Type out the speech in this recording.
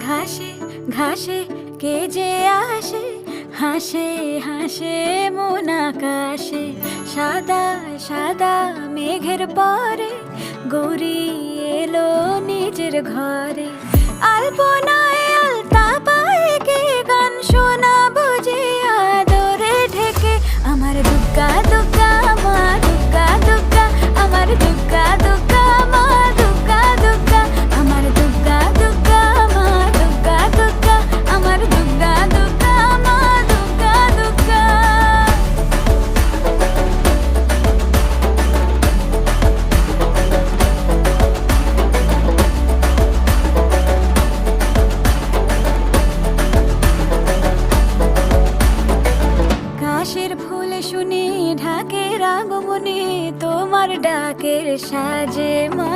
ঘাসে ঘাসে কে যে আসে, হাসে হাসে মন আকাশে। সাদা সাদা মেঘের পরে গৌরী এলো নিজের ঘরে। আলপনায় আলতা পায়ে কে গান শোনাবো যে আদরে ঢেকে। আমার দুগ্গা দুগ্গা মা দুগ্গা দুগ্গা, আমার দুগ্গা দুগ্গা মা দুগ্গা দুগ্গা, আমার দুগ্গা দুগ্গা মা দুগ্গা দুগ্গা, আমার দুগ্গা দুগ্গা মা দুগ্গা দুগ্গা। কাশের ফুল শুনি ঢাকের আগমনে, তোমার ডাকের সাজে মা